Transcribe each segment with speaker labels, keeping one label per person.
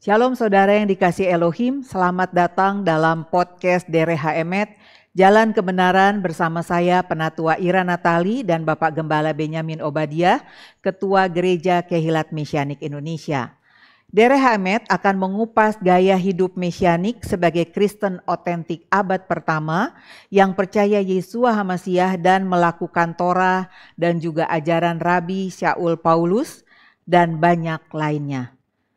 Speaker 1: Shalom saudara yang dikasihi Elohim, selamat datang dalam podcast Dere HMet, Jalan Kebenaran bersama saya Penatua Ira Natali dan Bapak Gembala Benyamin Obadiah, Ketua Gereja Kehilat Mesianik Indonesia. Dere HMet akan mengupas gaya hidup mesianik sebagai Kristen otentik abad pertama yang percaya Yesua HaMasiah dan melakukan Torah dan juga ajaran Rabi Shaul Paulus dan banyak lainnya.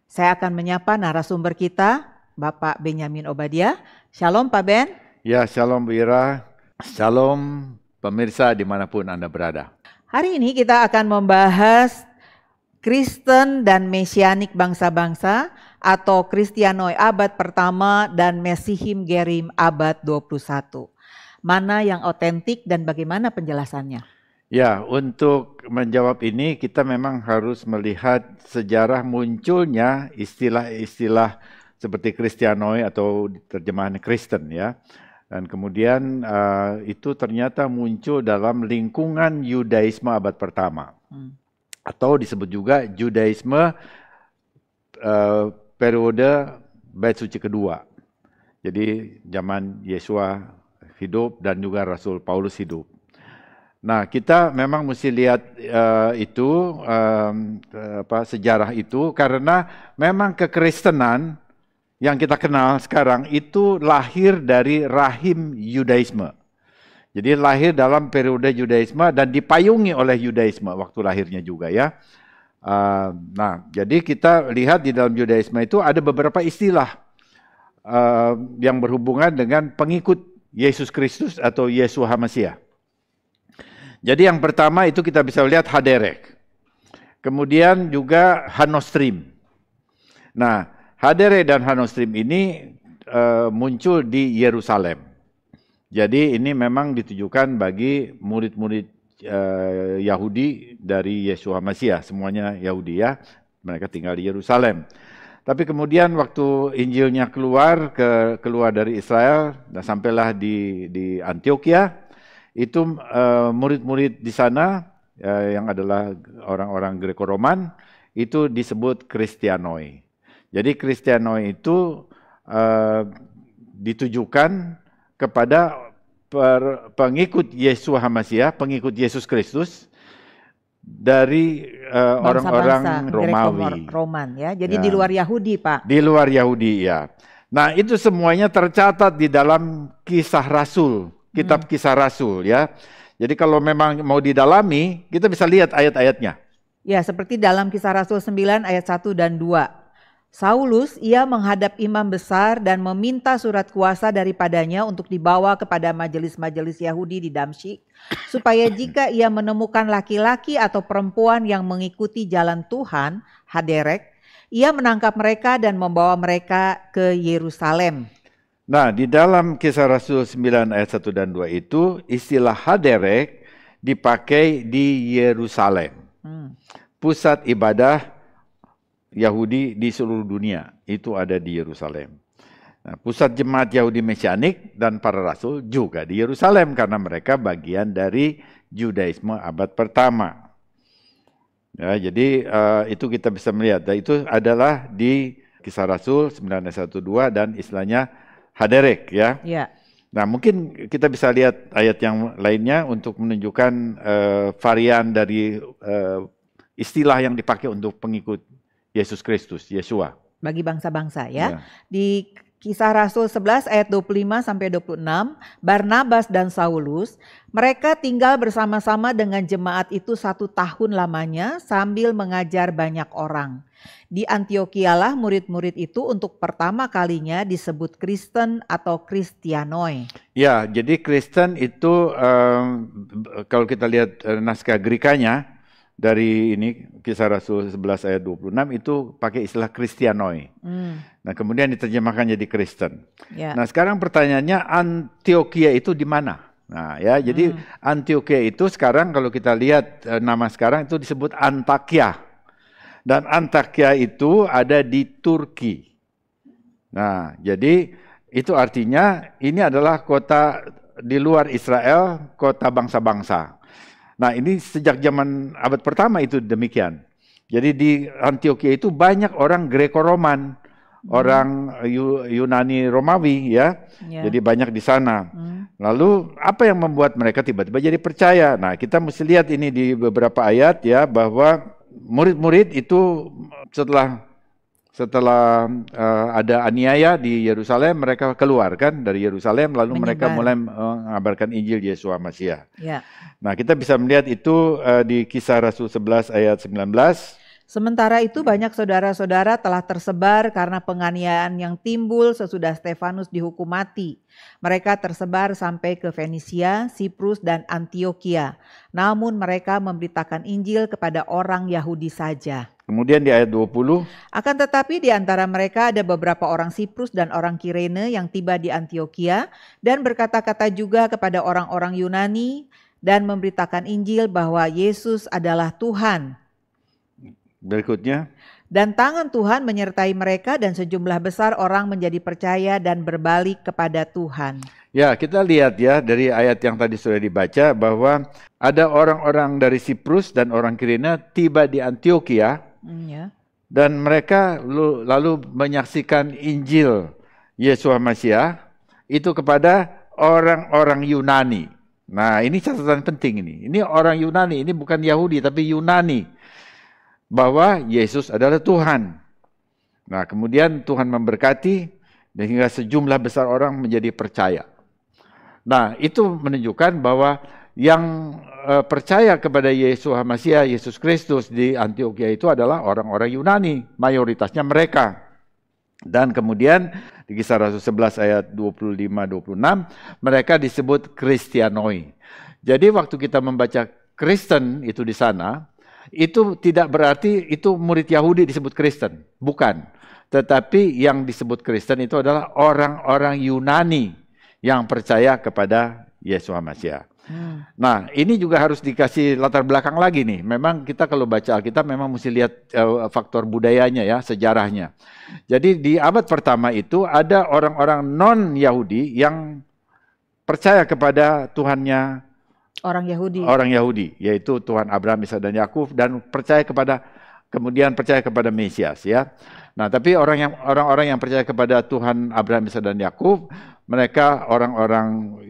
Speaker 1: Saya akan menyapa narasumber kita, Bapak Benyamin Obadiah. Shalom Pak Ben.
Speaker 2: Ya, shalom Bu Ira. Shalom pemirsa dimanapun Anda berada.
Speaker 1: Hari ini kita akan membahas Kristen dan Mesianik bangsa-bangsa atau Kristianoi abad pertama dan Mesihim Gerim abad 21. Mana yang otentik dan bagaimana penjelasannya?
Speaker 2: Ya, untuk menjawab ini kita memang harus melihat sejarah munculnya istilah-istilah seperti Kristianoi atau terjemahan Kristen ya. Dan kemudian itu ternyata muncul dalam lingkungan Yudaisme abad pertama. Atau disebut juga Judaisme periode Bait Suci kedua. Jadi zaman Yesua hidup dan juga Rasul Paulus hidup. Nah, kita memang mesti lihat sejarah itu karena memang kekristenan yang kita kenal sekarang itu lahir dari rahim Yudaisme. Jadi lahir dalam periode Yudaisme dan dipayungi oleh Yudaisme waktu lahirnya juga ya. Nah, jadi kita lihat di dalam Yudaisme itu ada beberapa istilah yang berhubungan dengan pengikut Yesus Kristus atau Yesua HaMasiah. Jadi yang pertama itu kita bisa lihat Haderek. Kemudian juga Hanostrim. Nah, Haderek dan Hanostrim ini muncul di Yerusalem. Jadi ini memang ditujukan bagi murid-murid Yahudi dari Yesua HaMasiah. Semuanya Yahudi ya. Mereka tinggal di Yerusalem. Tapi kemudian waktu Injilnya keluar dari Israel dan sampailah di Antioquia, itu murid-murid di sana yang adalah orang-orang Greko-Roman itu disebut Kristianoi. Jadi Kristianoi itu ditujukan kepada pengikut Yesua HaMasiah, pengikut Yesus Kristus dari orang-orang Romawi.
Speaker 1: Roman ya. Jadi di luar Yahudi, Pak.
Speaker 2: Di luar Yahudi ya. Nah, itu semuanya tercatat di dalam Kisah Rasul. Kitab Kisah Rasul ya. Jadi kalau memang mau didalami, kita bisa lihat ayat-ayatnya.
Speaker 1: Ya, seperti dalam Kisah Rasul 9 ayat 1 dan 2. Saulus ia menghadap imam besar dan meminta surat kuasa daripadanya untuk dibawa kepada majelis-majelis Yahudi di Damsyik, supaya jika ia menemukan laki-laki atau perempuan yang mengikuti jalan Tuhan, Haderek, ia menangkap mereka dan membawa mereka ke Yerusalem.
Speaker 2: Nah, di dalam Kisah Rasul 9 ayat 1 dan 2 itu istilah Haderek dipakai di Yerusalem. Pusat ibadah Yahudi di seluruh dunia itu ada di Yerusalem. Nah, pusat jemaat Yahudi Mesianik dan para rasul juga di Yerusalem karena mereka bagian dari Judaisme abad pertama. Ya, jadi itu kita bisa melihat. Dan itu adalah di Kisah Rasul 9 ayat 1 2 dan istilahnya Haderek ya.
Speaker 1: Ya.
Speaker 2: Nah, mungkin kita bisa lihat ayat yang lainnya untuk menunjukkan varian dari istilah yang dipakai untuk pengikut Yesus Kristus, Yesua.
Speaker 1: Bagi bangsa-bangsa ya. Di Kisah Rasul 11 ayat 25 sampai 26, Barnabas dan Saulus, mereka tinggal bersama-sama dengan jemaat itu 1 tahun lamanya sambil mengajar banyak orang. Di Antioquialah murid-murid itu untuk pertama kalinya disebut Kristen atau Kristianoi.
Speaker 2: Ya, jadi Kristen itu kalau kita lihat naskah Grekanya dari ini Kisah Rasul 11 ayat 26 itu pakai istilah Kristianoi. Nah, kemudian diterjemahkan jadi Kristen.
Speaker 1: Ya.
Speaker 2: Nah, sekarang pertanyaannya Antioquia itu di mana? Nah, ya, jadi Antioquia itu sekarang kalau kita lihat nama sekarang itu disebut Antakya. Dan Antakya itu ada di Turki. Nah, jadi itu artinya ini adalah kota di luar Israel, kota bangsa-bangsa. Nah, ini sejak zaman abad pertama itu demikian. Jadi di Antioquia itu banyak orang Greko-Roman, orang Yunani Romawi ya. Jadi banyak di sana. Lalu apa yang membuat mereka tiba-tiba jadi percaya? Nah, kita mesti lihat ini di beberapa ayat ya, bahwa murid-murid itu setelah ada aniaya di Yerusalem, mereka keluar kan dari Yerusalem, lalu mereka mulai mengabarkan Injil Yesus Masiah. Nah, kita bisa melihat itu di Kisah Rasul 11 ayat 19.
Speaker 1: Sementara itu banyak saudara-saudara telah tersebar karena penganiayaan yang timbul sesudah Stefanus dihukum mati. Mereka tersebar sampai ke Fenisia, Siprus, dan Antioquia. Namun mereka memberitakan Injil kepada orang Yahudi saja.
Speaker 2: Kemudian di ayat 20.
Speaker 1: Akan tetapi di antara mereka ada beberapa orang Siprus dan orang Kirene yang tiba di Antioquia dan berkata-kata juga kepada orang-orang Yunani dan memberitakan Injil bahwa Yesus adalah Tuhan.
Speaker 2: Berikutnya.
Speaker 1: Dan tangan Tuhan menyertai mereka dan sejumlah besar orang menjadi percaya dan berbalik kepada Tuhan.
Speaker 2: Ya, kita lihat ya dari ayat yang tadi sudah dibaca bahwa ada orang-orang dari Siprus dan orang Kirene tiba di Antioquia dan mereka lalu menyaksikan Injil Yesus Masiah itu kepada orang-orang Yunani. Nah, ini catatan penting ini. Ini orang Yunani, ini bukan Yahudi tapi Yunani. Bahwa Yesus adalah Tuhan. Nah, kemudian Tuhan memberkati sehingga sejumlah besar orang menjadi percaya. Nah, itu menunjukkan bahwa yang percaya kepada Yesus Masiah, Yesus Kristus di Antioquia itu adalah orang-orang Yunani, mayoritasnya mereka. Dan kemudian di Kisah Rasul 11 ayat 25-26, mereka disebut Kristianoi. Jadi waktu kita membaca Kristen itu di sana, itu tidak berarti itu murid Yahudi disebut Kristen, bukan. Tetapi yang disebut Kristen itu adalah orang-orang Yunani yang percaya kepada Yesus Masiah. Nah, ini juga harus dikasih latar belakang lagi nih. Memang kita kalau baca Alkitab memang mesti lihat faktor budayanya ya, sejarahnya. Jadi di abad pertama itu ada orang-orang non-Yahudi yang percaya kepada Tuhannya orang Yahudi, yaitu Tuhan Abraham, Ishak dan Yakub, dan kemudian percaya kepada Mesias ya. Nah, tapi orang-orang yang percaya kepada Tuhan Abraham, Ishak dan Yakub, mereka orang-orang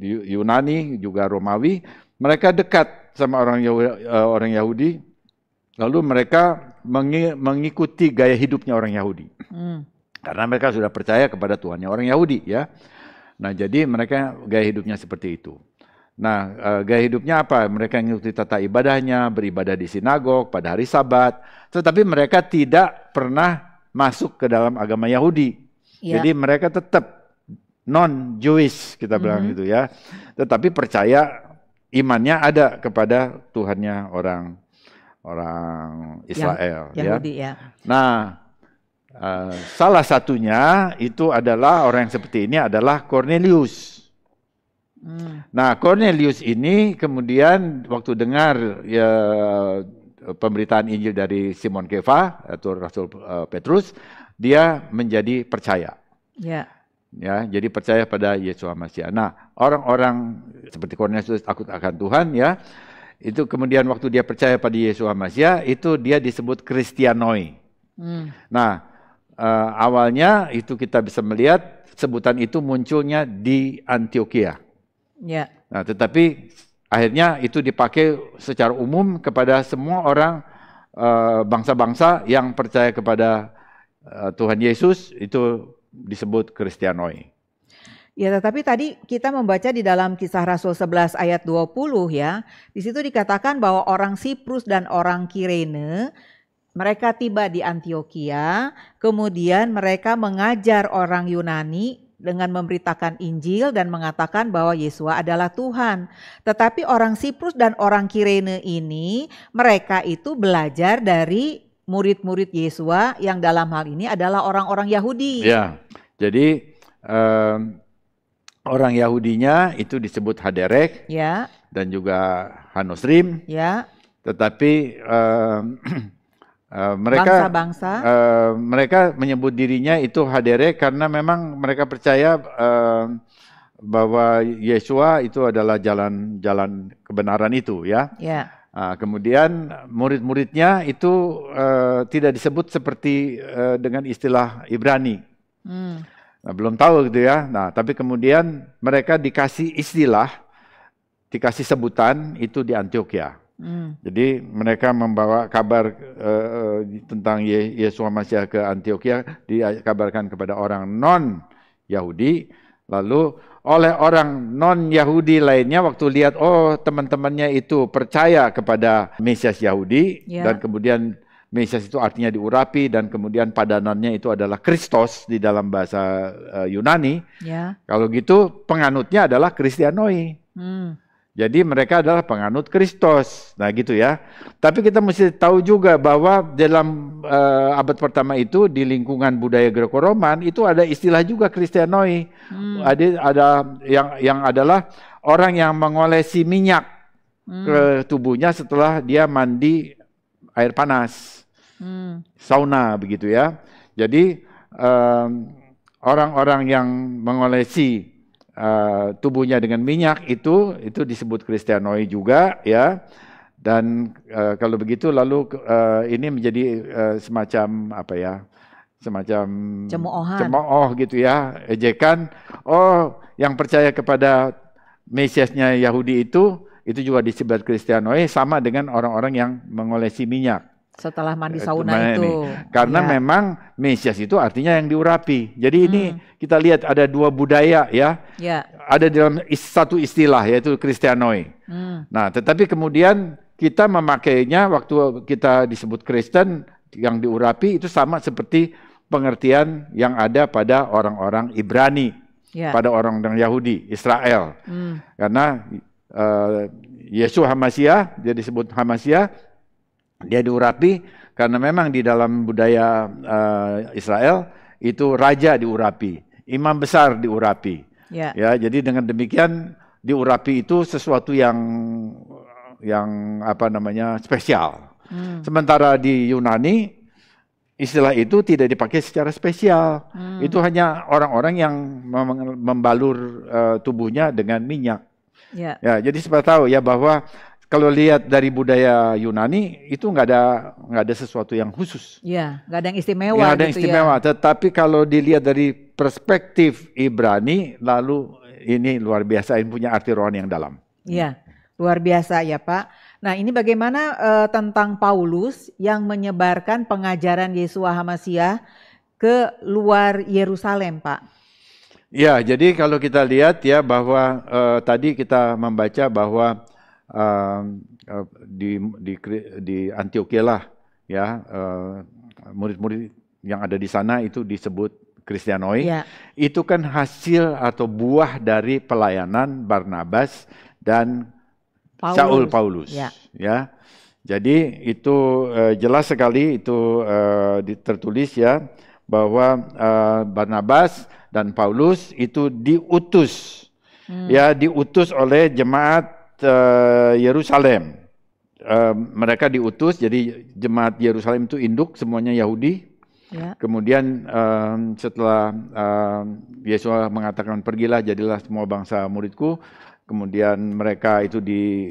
Speaker 2: Yunani juga Romawi, mereka dekat sama orang Yahudi, lalu mereka mengikuti gaya hidupnya orang Yahudi. Karena mereka sudah percaya kepada Tuhannya orang Yahudi ya. Nah, jadi mereka gaya hidupnya seperti itu. Nah, gaya hidupnya apa? Mereka mengikuti tata ibadahnya, beribadah di sinagog pada hari Sabat. Tetapi mereka tidak pernah masuk ke dalam agama Yahudi. Jadi mereka tetap non-Jewish, kita bilang gitu ya. Tetapi percaya imannya ada kepada Tuhannya orang Israel.
Speaker 1: Yahudi ya.
Speaker 2: Nah, salah satunya itu adalah orang yang seperti ini adalah Cornelius. Nah, Cornelius ini kemudian waktu dengar ya, pemberitaan Injil dari Simon Kefa atau Rasul Petrus, dia menjadi percaya. Ya, jadi percaya pada Yesus Masiah. Nah, orang-orang seperti Cornelius takut akan Tuhan ya. Itu kemudian waktu dia percaya pada Yesus Masiah, itu dia disebut Kristianoi. Nah, awalnya itu kita bisa melihat sebutan itu munculnya di Antioquia. Nah, tetapi akhirnya itu dipakai secara umum kepada semua orang bangsa-bangsa yang percaya kepada Tuhan Yesus, itu disebut Kristianoi.
Speaker 1: Ya, tetapi tadi kita membaca di dalam Kisah Rasul 11 ayat 20 ya. Di situ dikatakan bahwa orang Siprus dan orang Kirene mereka tiba di Antioquia, kemudian mereka mengajar orang Yunani dengan memberitakan Injil dan mengatakan bahwa Yesus adalah Tuhan. Tetapi orang Siprus dan orang Kirene ini, mereka itu belajar dari murid-murid Yesus yang dalam hal ini adalah orang-orang Yahudi.
Speaker 2: Ya, jadi orang Yahudinya itu disebut Haderek ya, dan juga Hanosrim. Ya. Tetapi mereka menyebut dirinya itu Haderek karena memang mereka percaya bahwa Yesua itu adalah jalan kebenaran itu ya. Kemudian murid-muridnya itu tidak disebut seperti dengan istilah Ibrani. Nah, belum tahu gitu ya. Nah, tapi kemudian mereka dikasih istilah, dikasih sebutan itu di Antioquia. Jadi mereka membawa kabar tentang Yesua Masiah ke Antioquia, dikabarkan kepada orang non-Yahudi, lalu oleh orang non-Yahudi lainnya waktu lihat teman-temannya itu percaya kepada Mesias Yahudi, dan kemudian Mesias itu artinya diurapi, dan kemudian padanannya itu adalah Kristos di dalam bahasa Yunani. Kalau gitu penganutnya adalah Kristianoi. Jadi mereka adalah penganut Kristus. Nah gitu ya. Tapi kita mesti tahu juga bahwa dalam abad pertama itu di lingkungan budaya Greco-Roman itu ada istilah juga Kristianoi. Ada yang adalah orang yang mengolesi minyak ke tubuhnya setelah dia mandi air panas. Sauna begitu ya. Jadi orang-orang yang mengolesi tubuhnya dengan minyak itu disebut Kristianoi juga ya. Dan kalau begitu lalu ini menjadi semacam apa ya, semacam cemooh gitu ya, ejekan. Yang percaya kepada Mesiasnya Yahudi itu juga disebut Kristianoi, sama dengan orang-orang yang mengolesi minyak
Speaker 1: setelah mandi sauna itu.
Speaker 2: Karena memang Mesias itu artinya yang diurapi. Jadi ini kita lihat ada dua budaya ya. Ada dalam satu istilah yaitu Kristianoi. Nah, tetapi kemudian kita memakainya waktu kita disebut Kristen yang diurapi itu sama seperti pengertian yang ada pada orang-orang Ibrani, pada orang-orang Yahudi, Israel. Karena Yesua HaMasiah, dia disebut HaMasiah, dia diurapi karena memang di dalam budaya Israel itu raja diurapi, imam besar diurapi. Ya, jadi dengan demikian diurapi itu sesuatu yang apa namanya spesial. Sementara di Yunani istilah itu tidak dipakai secara spesial. Itu hanya orang-orang yang membalur tubuhnya dengan minyak. Ya, jadi supaya tahu ya bahwa kalau lihat dari budaya Yunani itu nggak ada sesuatu yang khusus.
Speaker 1: Nggak ada yang istimewa.
Speaker 2: Nggak ada yang istimewa. Tetapi kalau dilihat dari perspektif Ibrani, lalu ini luar biasa, ini punya arti rohani yang dalam.
Speaker 1: Luar biasa ya Pak. Nah ini bagaimana tentang Paulus yang menyebarkan pengajaran Yesua HaMasiah ke luar Yerusalem Pak?
Speaker 2: Ya, jadi kalau kita lihat ya bahwa tadi kita membaca bahwa di Antioquia lah ya, murid-murid yang ada di sana itu disebut Kristianoi. Itu kan hasil atau buah dari pelayanan Barnabas dan Saul Paulus. Ya, jadi itu jelas sekali itu tertulis ya bahwa Barnabas dan Paulus itu diutus diutus oleh jemaat Yerusalem. Mereka diutus, jadi jemaat Yerusalem itu induk semuanya Yahudi. Kemudian setelah Yesus mengatakan pergilah jadilah semua bangsa muridku, kemudian mereka itu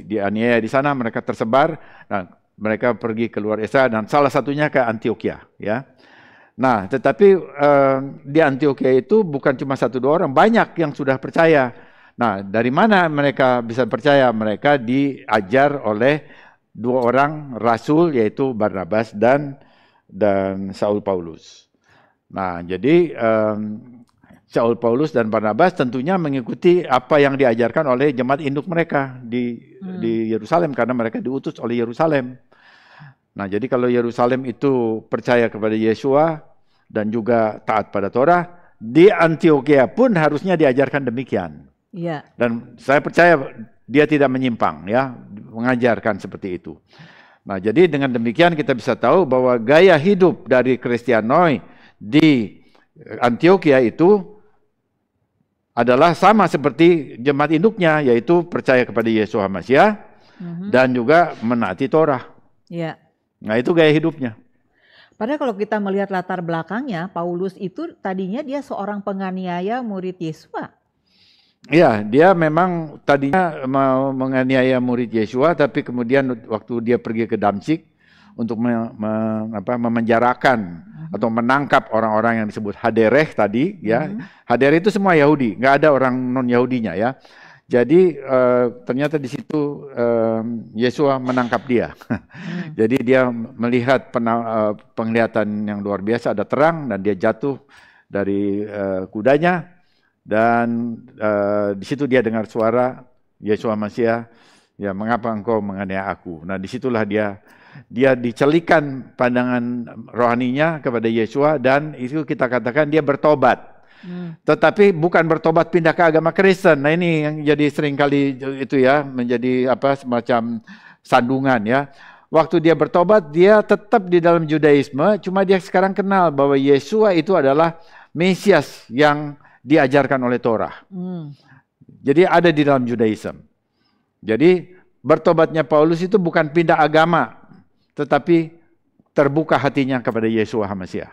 Speaker 2: dianiaya di sana, mereka tersebar, nah mereka pergi keluar Israel dan salah satunya ke Antioquia ya. Nah, tetapi di Antioquia itu bukan cuma 1-2 orang, banyak yang sudah percaya. Nah, dari mana mereka bisa percaya? Mereka diajar oleh 2 orang rasul, yaitu Barnabas dan Saul Paulus. Nah, jadi Saul Paulus dan Barnabas tentunya mengikuti apa yang diajarkan oleh jemaat induk mereka di Yerusalem, karena mereka diutus oleh Yerusalem. Nah, jadi kalau Yerusalem itu percaya kepada Yesua dan juga taat pada Torah, di Antioquia pun harusnya diajarkan demikian. Dan saya percaya dia tidak menyimpang ya, mengajarkan seperti itu. Nah, jadi dengan demikian kita bisa tahu bahwa gaya hidup dari Kristianoi di Antioquia itu adalah sama seperti jemaat induknya, yaitu percaya kepada Yesua HaMasiah dan juga menaati Torah. Nah, itu gaya hidupnya.
Speaker 1: Padahal kalau kita melihat latar belakangnya, Paulus itu tadinya dia seorang penganiaya murid Yesua.
Speaker 2: Ya, dia memang tadinya mau menganiaya murid Yesua, tapi kemudian waktu dia pergi ke Damsyik untuk memenjarakan atau menangkap orang-orang yang disebut Hadereh tadi, ya. Hadereh itu semua Yahudi, nggak ada orang non-Yahudinya, ya. Jadi ternyata di situ Yesua menangkap dia. Jadi dia melihat penglihatan yang luar biasa, ada terang, dan dia jatuh dari kudanya. Dan di situ dia dengar suara Yesua Masiah, ya, mengapa engkau menganiaya aku? Nah, disitulah dia dicelikan pandangan rohaninya kepada Yesua, dan itu kita katakan dia bertobat. Tetapi bukan bertobat pindah ke agama Kristen. Nah, ini yang jadi seringkali itu, ya, menjadi semacam sandungan, ya. Waktu dia bertobat, dia tetap di dalam Judaisme, cuma dia sekarang kenal bahwa Yesua itu adalah Mesias yang diajarkan oleh Torah. Jadi ada di dalam Judaism. Jadi bertobatnya Paulus itu bukan pindah agama, tetapi terbuka hatinya kepada Yesua HaMasiah.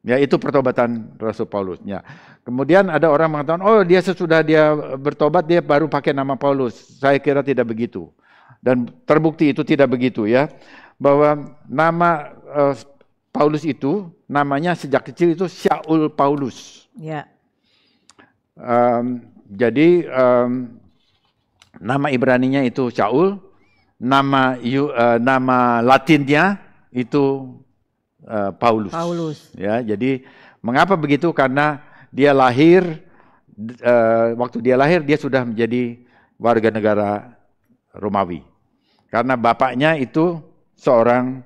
Speaker 2: Ya, itu pertobatan Rasul Paulus. Ya. Kemudian ada orang mengatakan, oh, dia sesudah dia bertobat dia baru pakai nama Paulus. Saya kira tidak begitu. Dan terbukti itu tidak begitu, ya. Bahwa nama Paulus itu namanya sejak kecil itu Shaul Paulus. Ya. Jadi nama Ibraninya itu Shaul, nama Latinnya itu Paulus. Ya, jadi mengapa begitu? Karena dia lahir, waktu dia lahir dia sudah menjadi warga negara Romawi. Karena bapaknya itu seorang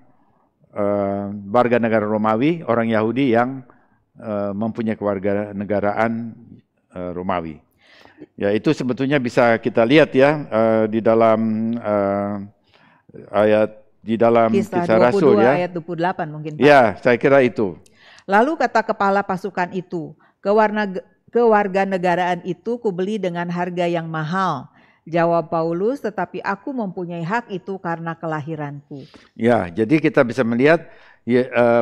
Speaker 2: warga negara Romawi, orang Yahudi yang mempunyai kewarganegaraan Romawi. Ya, itu sebetulnya bisa kita lihat, ya, di dalam ayat di dalam Kisah Rasul, ya.
Speaker 1: Ayat 28 mungkin, Pak.
Speaker 2: Ya, saya kira itu.
Speaker 1: Lalu kata kepala pasukan itu, kewarganegaraan itu kubeli dengan harga yang mahal. Jawab Paulus, tetapi aku mempunyai hak itu karena kelahiranku.
Speaker 2: Ya, jadi kita bisa melihat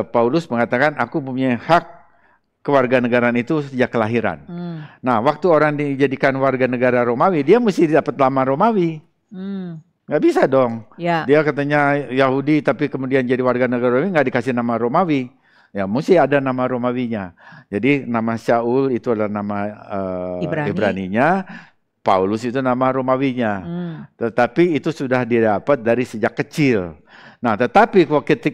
Speaker 2: Paulus mengatakan aku mempunyai hak kewarganegaraan itu sejak kelahiran. Nah, waktu orang dijadikan warga negara Romawi, dia mesti dapat nama Romawi. Nggak bisa dong. Ya. Dia katanya Yahudi, tapi kemudian jadi warga negara Romawi, nggak dikasih nama Romawi. Ya, mesti ada nama Romawinya. Jadi nama Shaul itu adalah nama Ibraninya, Paulus itu nama Romawinya. Tetapi itu sudah didapat dari sejak kecil. Nah, tetapi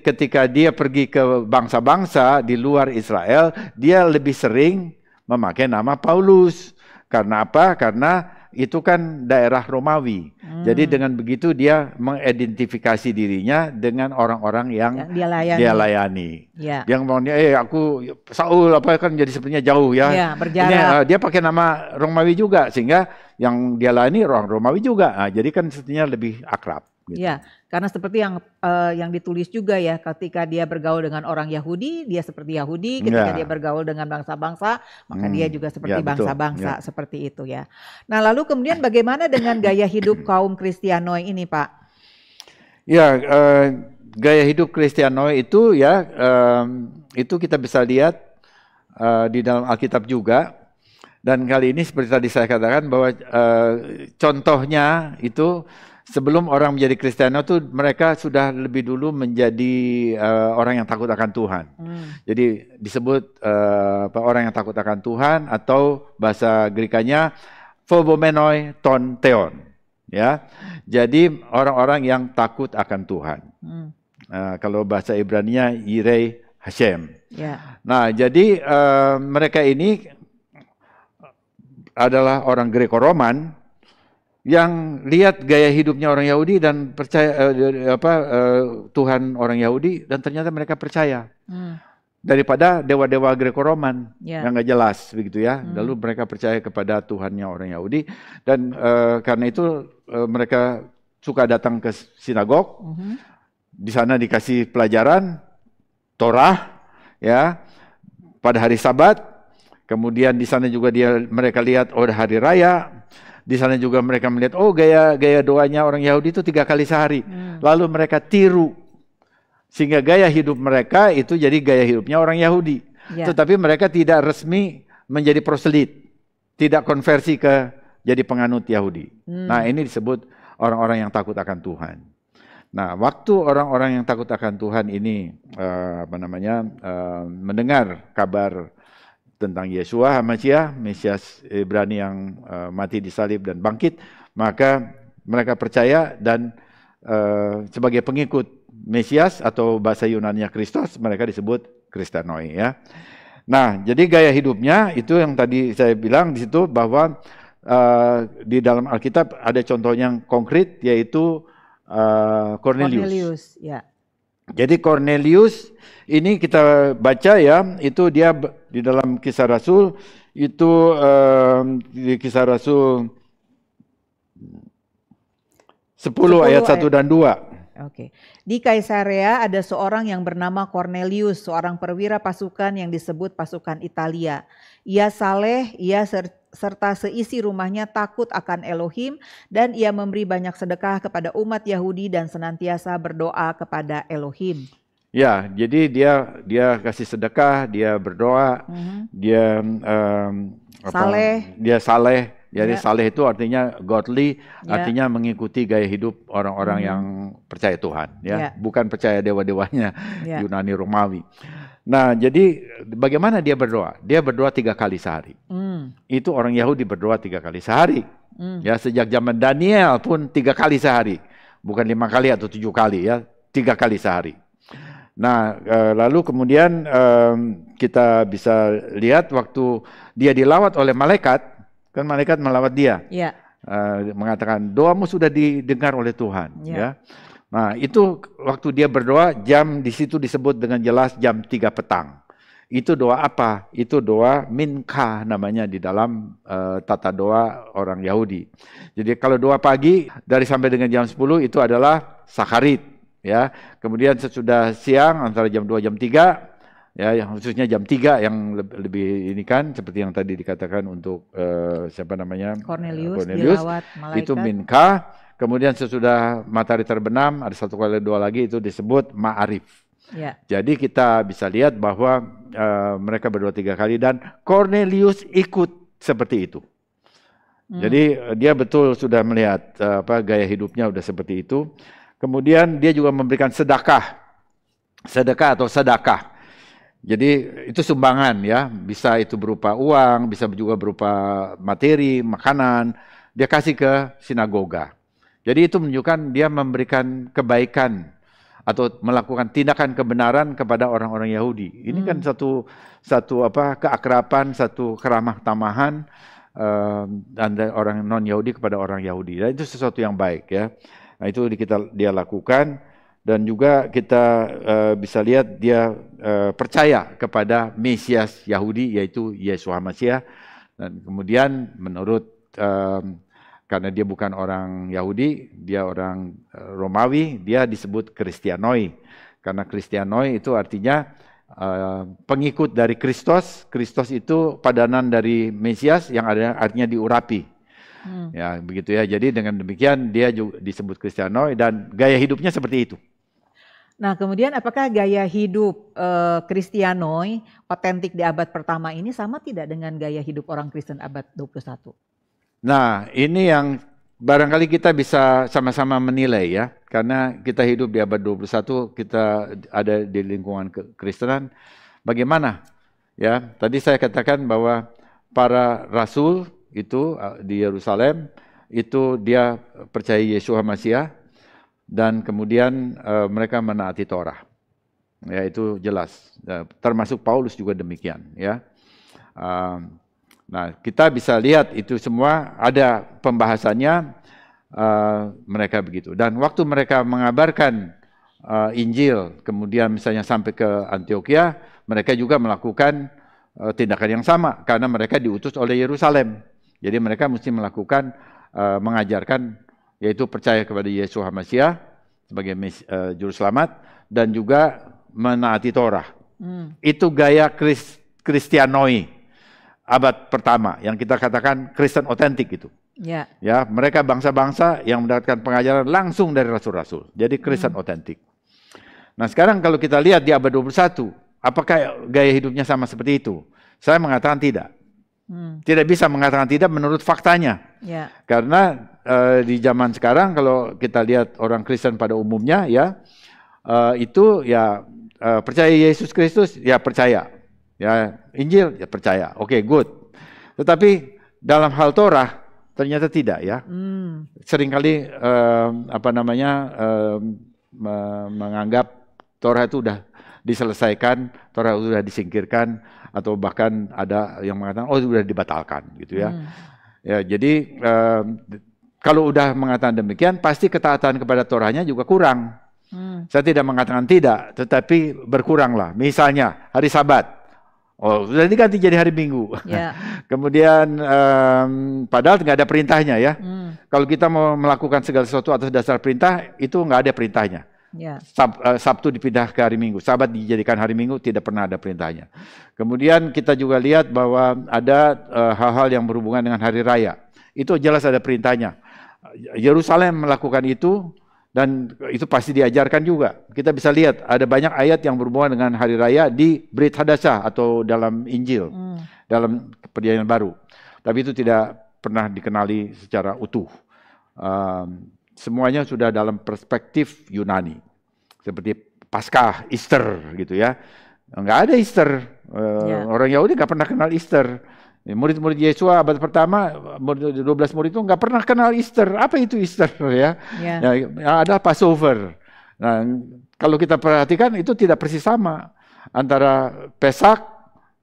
Speaker 2: ketika dia pergi ke bangsa-bangsa di luar Israel, dia lebih sering memakai nama Paulus. Karena apa? Karena itu kan daerah Romawi. Jadi dengan begitu dia mengidentifikasi dirinya dengan orang-orang yang dia layani. Ya. Yang maunya, aku Saul apa kan jadi sebenarnya jauh, ya.
Speaker 1: Ya, berjarak.
Speaker 2: Dia pakai nama Romawi juga, sehingga yang dia layani orang Romawi juga. Nah, jadi kan sebetulnya lebih akrab. Gitu.
Speaker 1: Ya, karena seperti yang ditulis juga, ya, ketika dia bergaul dengan orang Yahudi, dia seperti Yahudi. Ketika dia bergaul dengan bangsa-bangsa, maka dia juga seperti bangsa-bangsa, seperti itu, ya. Nah, lalu kemudian bagaimana dengan gaya hidup kaum Kristianoi ini, Pak?
Speaker 2: Ya, gaya hidup Kristianoi itu, ya, itu kita bisa lihat di dalam Alkitab juga. Dan kali ini seperti tadi saya katakan bahwa contohnya itu sebelum orang menjadi Kristen itu mereka sudah lebih dulu menjadi orang yang takut akan Tuhan. Jadi disebut orang yang takut akan Tuhan, atau bahasa Grekanya phobomenoi ton theon. Ya, jadi orang-orang yang takut akan Tuhan. Kalau bahasa Ibraninya yirei Hashem. Yeah. Nah, jadi mereka ini adalah orang Greko-Roman yang lihat gaya hidupnya orang Yahudi dan percaya Tuhan orang Yahudi, dan ternyata mereka percaya daripada dewa-dewa Greko-Roman yang nggak jelas, begitu, ya. Lalu mereka percaya kepada Tuhannya orang Yahudi, dan karena itu mereka suka datang ke sinagog. Di sana dikasih pelajaran Torah, ya, pada hari Sabat. Kemudian di sana juga mereka lihat hari raya. Di sana juga mereka melihat gaya doanya orang Yahudi itu 3 kali sehari. Lalu mereka tiru. Sehingga gaya hidup mereka itu jadi gaya hidupnya orang Yahudi. Tetapi mereka tidak resmi menjadi proselit. Tidak konversi ke jadi penganut Yahudi. Nah, ini disebut orang-orang yang takut akan Tuhan. Nah, waktu orang-orang yang takut akan Tuhan ini mendengar kabar tentang Yeshua HaMashiach, Mesias Ibrani yang mati disalib dan bangkit, maka mereka percaya dan sebagai pengikut Mesias atau bahasa Yunani-nya Kristus, mereka disebut Kristenoi, ya. Nah, jadi gaya hidupnya itu yang tadi saya bilang di situ bahwa di dalam Alkitab ada contoh yang konkret, yaitu Cornelius.
Speaker 1: Ya.
Speaker 2: Jadi Cornelius ini kita baca ya, itu dia di dalam Kisah Rasul itu di Kisah Rasul 10 ayat 1 dan 2.
Speaker 1: Oke. Di Kaisarea ada seorang yang bernama Cornelius, seorang perwira pasukan yang disebut pasukan Italia. Ia saleh, serta seisi rumahnya takut akan Elohim, dan ia memberi banyak sedekah kepada umat Yahudi dan senantiasa berdoa kepada Elohim.
Speaker 2: Ya, jadi dia kasih sedekah, dia berdoa, dia
Speaker 1: saleh.
Speaker 2: Dia saleh. Jadi saleh itu artinya godly, artinya mengikuti gaya hidup orang-orang yang percaya Tuhan, ya, bukan percaya dewa-dewanya Yunani Romawi. Nah, jadi bagaimana dia berdoa? Dia berdoa 3 kali sehari. Itu orang Yahudi berdoa 3 kali sehari. Ya, sejak zaman Daniel pun 3 kali sehari, bukan 5 kali atau 7 kali, ya, 3 kali sehari. Nah, lalu kemudian kita bisa lihat waktu dia dilawat oleh malaikat. Kan malaikat melawat dia, mengatakan doamu sudah didengar oleh Tuhan. Ya. Nah, itu waktu dia berdoa, jam di situ disebut dengan jelas jam 3 petang. Itu doa apa? Itu doa mincha namanya di dalam tata doa orang Yahudi. Jadi kalau doa pagi dari sampai dengan jam 10 itu adalah Sacharit. Ya. Kemudian sesudah siang antara jam 2 jam 3. Ya, yang khususnya jam 3 yang lebih ini kan seperti yang tadi dikatakan untuk
Speaker 1: Cornelius
Speaker 2: dilawat malaikat. Itu mincha. Kemudian sesudah matahari terbenam ada 1 kali 2 lagi itu disebut ma'arif. Ya. Jadi kita bisa lihat bahwa mereka berdoa 3 kali dan Cornelius ikut seperti itu. Jadi dia betul sudah melihat gaya hidupnya udah seperti itu. Kemudian dia juga memberikan sedekah atau sedekah. Jadi itu sumbangan, ya, bisa itu berupa uang, bisa juga berupa materi, makanan, dia kasih ke sinagoga. Jadi itu menunjukkan dia memberikan kebaikan atau melakukan tindakan kebenaran kepada orang-orang Yahudi. Ini kan satu keakraban, satu keramah tamahan antara orang non Yahudi kepada orang Yahudi. Dan itu sesuatu yang baik, ya. Nah, itu dia lakukan. Dan juga kita bisa lihat dia percaya kepada Mesias Yahudi yaitu Yeshua HaMashiach. Dan kemudian menurut karena dia bukan orang Yahudi, dia orang Romawi, dia disebut Kristianoi. Karena Kristianoi itu artinya pengikut dari Kristus. Kristus itu padanan dari Mesias yang artinya diurapi. Ya, begitu ya. Jadi dengan demikian dia juga disebut Kristianoi dan gaya hidupnya seperti itu.
Speaker 1: Nah, kemudian apakah gaya hidup Kristianoi otentik di abad pertama ini sama tidak dengan gaya hidup orang Kristen abad 21?
Speaker 2: Nah, ini yang barangkali kita bisa sama-sama menilai, ya. Karena kita hidup di abad 21, kita ada di lingkungan kekristenan. Bagaimana? Ya, tadi saya katakan bahwa para rasul itu di Yerusalem itu dia percaya Yeshua HaMashiach. Dan kemudian mereka menaati Torah, ya, itu jelas. Termasuk Paulus juga demikian, ya. Nah, kita bisa lihat itu semua ada pembahasannya, mereka begitu. Dan waktu mereka mengabarkan Injil, kemudian misalnya sampai ke Antioquia, mereka juga melakukan tindakan yang sama karena mereka diutus oleh Yerusalem. Jadi mereka mesti melakukan mengajarkan, yaitu percaya kepada Yeshua HaMashiach sebagai juru selamat dan juga menaati Torah. Itu gaya Kristianoi abad pertama yang kita katakan Kristen otentik itu. Ya, mereka bangsa-bangsa yang mendapatkan pengajaran langsung dari rasul-rasul. Jadi Kristen otentik. Nah, sekarang kalau kita lihat di abad 21, apakah gaya hidupnya sama seperti itu? Saya mengatakan tidak. Tidak bisa mengatakan tidak menurut faktanya.
Speaker 1: Ya.
Speaker 2: Karena di zaman sekarang kalau kita lihat orang Kristen pada umumnya ya, itu ya percaya Yesus Kristus ya percaya, ya Injil ya percaya, oke, good. Tetapi dalam hal Torah ternyata tidak ya. Seringkali menganggap Torah itu udah diselesaikan, Torah itu sudah disingkirkan, atau bahkan ada yang mengatakan oh itu sudah dibatalkan gitu ya. Ya jadi kalau udah mengatakan demikian pasti ketaatan kepada Torahnya juga kurang. Saya tidak mengatakan tidak, tetapi berkuranglah. Misalnya hari Sabat, oh sudah diganti jadi hari Minggu.
Speaker 1: Yeah.
Speaker 2: Kemudian padahal nggak ada perintahnya ya. Kalau kita mau melakukan segala sesuatu atas dasar perintah itu nggak ada perintahnya. Yeah. Sabtu dipindah ke hari Minggu, Sabat dijadikan hari Minggu, tidak pernah ada perintahnya. Kemudian kita juga lihat bahwa ada hal-hal yang berhubungan dengan hari raya. Itu jelas ada perintahnya. Yerusalem melakukan itu. Dan itu pasti diajarkan juga. Kita bisa lihat ada banyak ayat yang berhubungan dengan hari raya di Brit Hadasah atau dalam Injil, dalam Perjanjian Baru. Tapi itu tidak pernah dikenali secara utuh. Semuanya sudah dalam perspektif Yunani. Seperti Paskah, Easter gitu ya. Enggak ada Easter. Orang Yahudi enggak pernah kenal Easter. Murid-murid Yesus abad pertama, 12 murid itu nggak pernah kenal Easter. Apa itu Easter ya? Ada Passover. Nah, kalau kita perhatikan itu tidak persis sama antara Pesak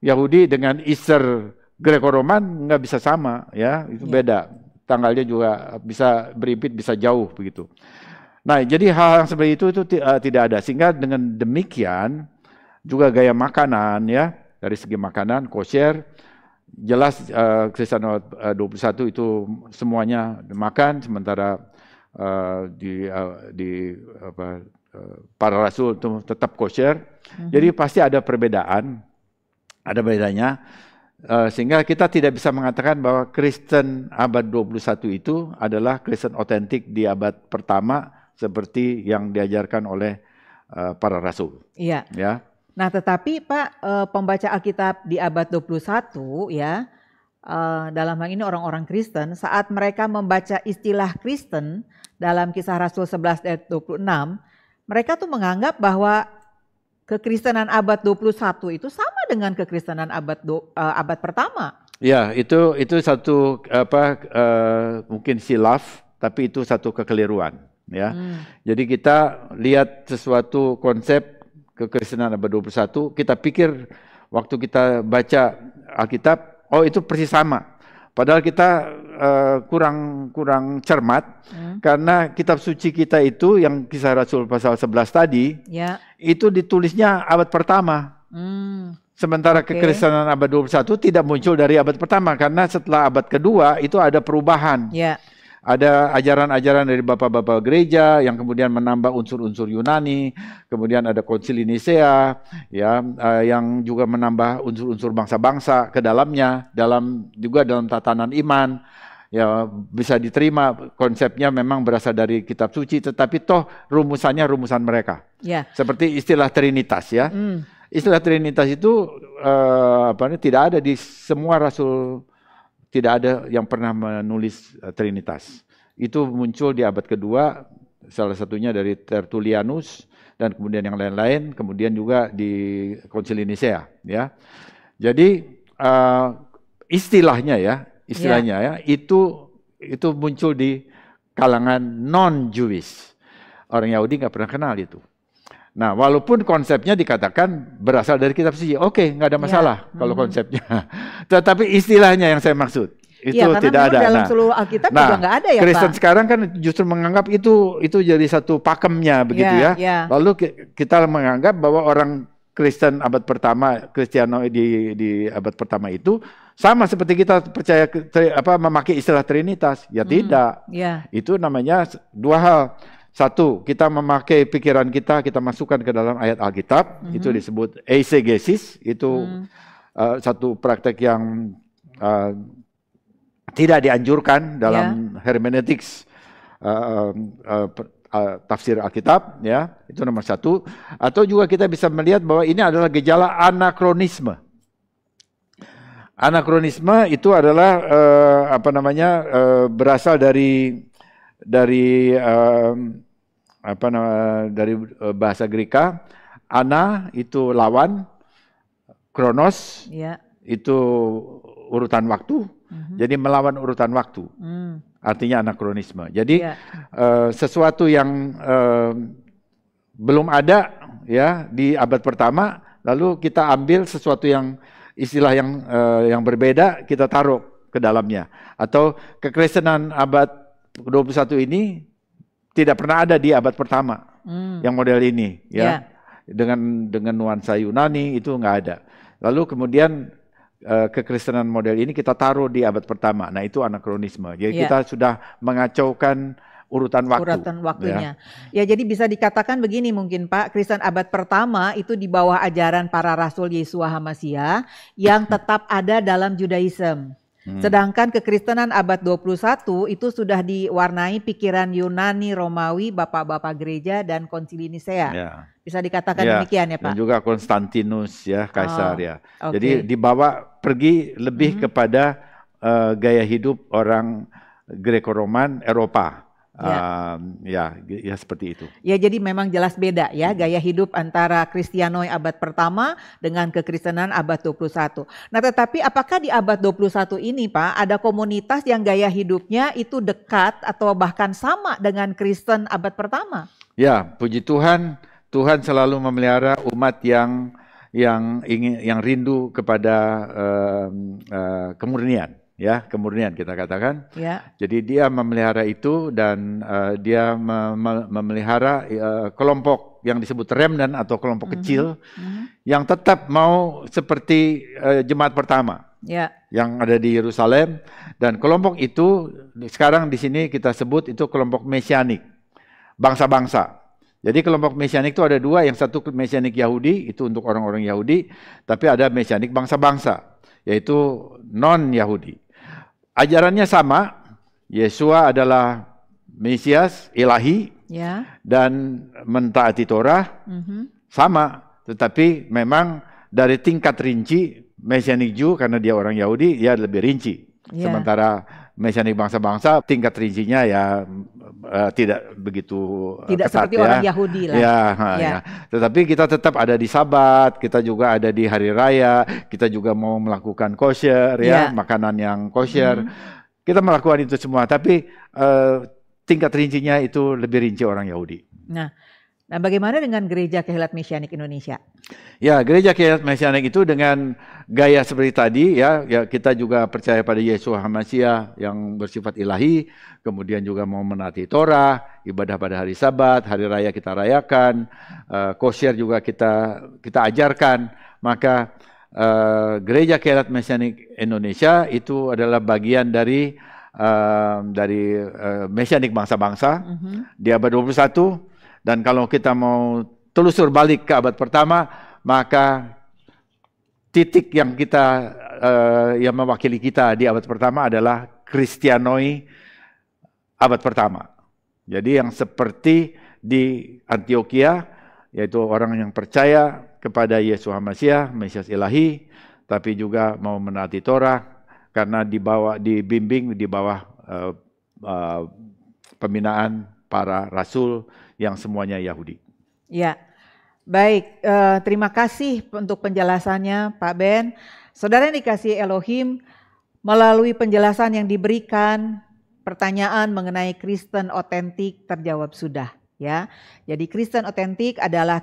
Speaker 2: Yahudi dengan Easter Greco-Roman, nggak bisa sama ya, itu beda. Tanggalnya juga bisa berimpit, bisa jauh begitu. Nah, jadi hal yang seperti itu tidak ada. Sehingga dengan demikian juga gaya makanan ya, dari segi makanan kosher. Jelas Kristen 21 itu semuanya makan, sementara para rasul itu tetap kosher. Jadi pasti ada perbedaan, ada bedanya, sehingga kita tidak bisa mengatakan bahwa Kristen abad 21 itu adalah Kristen otentik di abad pertama seperti yang diajarkan oleh para rasul.
Speaker 1: Iya.
Speaker 2: Ya.
Speaker 1: Nah, tetapi Pak, pembaca Alkitab di abad 21 ya, dalam hal ini orang-orang Kristen, saat mereka membaca istilah Kristen dalam Kisah Rasul 11 ayat 26, mereka tuh menganggap bahwa kekristenan abad 21 itu sama dengan kekristenan abad pertama. Ya,
Speaker 2: itu satu mungkin silaf, tapi itu satu kekeliruan ya. Jadi kita lihat sesuatu konsep kekristenan abad 21, kita pikir waktu kita baca Alkitab, oh itu persis sama. Padahal kita kurang cermat, karena kitab suci kita itu yang Kisah Rasul pasal 11 tadi, itu ditulisnya abad pertama. Sementara kekristenan abad 21 tidak muncul dari abad pertama, karena setelah abad kedua itu ada perubahan. Ada ajaran-ajaran dari bapak-bapak gereja yang kemudian menambah unsur-unsur Yunani, kemudian ada Konsili Nisea ya, yang juga menambah unsur-unsur bangsa-bangsa ke dalamnya, juga dalam tatanan iman. Ya, bisa diterima konsepnya memang berasal dari kitab suci, tetapi toh rumusannya rumusan mereka. Seperti istilah Trinitas ya. Istilah Trinitas itu tidak ada di semua rasul. Tidak ada yang pernah menulis Trinitas. Itu muncul di abad kedua, salah satunya dari Tertullianus dan kemudian yang lain-lain, kemudian juga di Konsili Nisea. Ya, jadi istilahnya ya, itu muncul di kalangan non-Jewish. Orang Yahudi nggak pernah kenal itu. Nah, walaupun konsepnya dikatakan berasal dari kitab suci, oke, nggak ada masalah kalau konsepnya. Tetapi istilahnya yang saya maksud itu tidak ada.
Speaker 1: Dalam seluruh Alkitab juga nggak ada ya,
Speaker 2: Kristen
Speaker 1: Pak.
Speaker 2: sekarang kan justru menganggap itu jadi satu pakemnya begitu ya. Lalu kita menganggap bahwa orang Kristen abad pertama, Kristiano di abad pertama itu sama seperti kita percaya memakai istilah Trinitas. Ya tidak. Itu namanya dua hal. Satu, kita memakai pikiran kita masukkan ke dalam ayat Alkitab, itu disebut eisegesis, itu satu praktek yang tidak dianjurkan dalam hermeneutics tafsir Alkitab, ya, itu nomor satu. Atau juga kita bisa melihat bahwa ini adalah gejala anakronisme. Anakronisme itu adalah berasal dari bahasa Greka. Ana itu lawan, kronos itu urutan waktu. Jadi melawan urutan waktu. Artinya anakronisme. Jadi sesuatu yang belum ada ya di abad pertama, lalu kita ambil sesuatu yang istilah yang berbeda, kita taruh ke dalamnya. Atau kekristenan abad 21 ini tidak pernah ada di abad pertama yang model ini ya. Dengan nuansa Yunani itu nggak ada. Lalu kemudian kekristenan model ini kita taruh di abad pertama. Nah, itu anakronisme. Jadi kita sudah mengacaukan urutan
Speaker 1: waktunya. Ya, jadi bisa dikatakan begini mungkin Pak, Kristen abad pertama itu di bawah ajaran para rasul Yeshua HaMashiach yang tetap ada dalam Judaism. Sedangkan kekristenan abad 21 itu sudah diwarnai pikiran Yunani, Romawi, bapak-bapak gereja dan konsili Nisea. Bisa dikatakan demikian ya Pak?
Speaker 2: Dan juga Konstantinus ya, kaisar ya. Jadi dibawa pergi lebih kepada gaya hidup orang Greko-Roman Eropa. Ya seperti itu.
Speaker 1: Ya, jadi memang jelas beda ya gaya hidup antara Kristianoi abad pertama dengan kekristenan abad 21. Nah, tetapi apakah di abad 21 ini Pak ada komunitas yang gaya hidupnya itu dekat atau bahkan sama dengan Kristen abad pertama?
Speaker 2: Ya, puji Tuhan, Tuhan selalu memelihara umat yang rindu kepada kemurnian. Ya, kemurnian kita katakan. Jadi dia memelihara itu dan dia memelihara kelompok yang disebut remnant atau kelompok kecil yang tetap mau seperti jemaat pertama yang ada di Yerusalem, dan kelompok itu sekarang di sini kita sebut itu kelompok mesianik, bangsa-bangsa. Jadi kelompok mesianik itu ada dua, yang satu mesianik Yahudi itu untuk orang-orang Yahudi, tapi ada mesianik bangsa-bangsa yaitu non-Yahudi. Ajarannya sama, Yeshua adalah Mesias ilahi dan mentaati Torah, sama, tetapi memang dari tingkat rinci Mesianik Jew karena dia orang Yahudi, dia lebih rinci. Sementara Mesianik bangsa-bangsa tingkat rincinya ya tidak begitu
Speaker 1: tidak
Speaker 2: ketat,
Speaker 1: seperti orang Yahudi lah.
Speaker 2: Ya. Tetapi kita tetap ada di Sabat, kita juga ada di hari raya, kita juga mau melakukan kosher makanan yang kosher. Kita melakukan itu semua, tapi tingkat rincinya itu lebih rinci orang Yahudi.
Speaker 1: Nah, bagaimana dengan Gereja Kehilat Mesianik Indonesia?
Speaker 2: Ya, Gereja Kehilat Mesianik itu dengan gaya seperti tadi ya kita juga percaya pada Yeshua HaMashiach yang bersifat ilahi, kemudian juga mau menaati Torah, ibadah pada hari Sabat, hari raya kita rayakan, kosher juga kita ajarkan. Maka Gereja Kehilat Mesianik Indonesia itu adalah bagian dari Mesianik bangsa-bangsa di abad 21. Dan kalau kita mau telusur balik ke abad pertama, maka titik yang yang mewakili kita di abad pertama adalah Kristianoi abad pertama. Jadi yang seperti di Antioquia, yaitu orang yang percaya kepada Yeshua HaMashiach, Mesias ilahi, tapi juga mau menaati Torah karena dibimbing di bawah pembinaan para rasul yang semuanya Yahudi.
Speaker 1: Ya, baik. Terima kasih untuk penjelasannya Pak Ben. Saudara yang dikasihi Elohim, melalui penjelasan yang diberikan, pertanyaan mengenai Kristen otentik terjawab sudah. Ya, jadi Kristen otentik adalah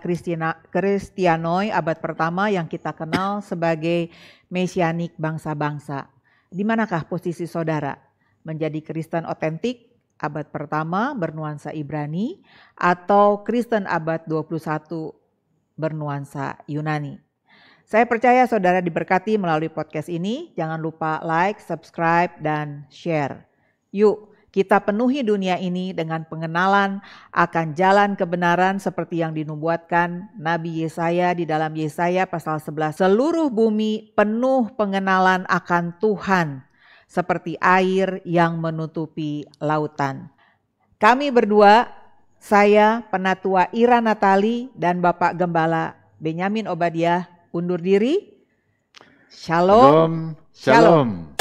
Speaker 1: Kristianoi abad pertama yang kita kenal sebagai Mesianik bangsa-bangsa. Di manakah posisi saudara? Menjadi Kristen otentik abad pertama bernuansa Ibrani atau Kristen abad 21 bernuansa Yunani? Saya percaya saudara diberkati melalui podcast ini. Jangan lupa like, subscribe, dan share. Yuk, kita penuhi dunia ini dengan pengenalan akan jalan kebenaran seperti yang dinubuatkan Nabi Yesaya di dalam Yesaya pasal 11. Seluruh bumi penuh pengenalan akan Tuhan seperti air yang menutupi lautan. Kami berdua, saya Penatua Ira Natali dan Bapak Gembala Benyamin Obadiah undur diri. Shalom.
Speaker 2: Shalom.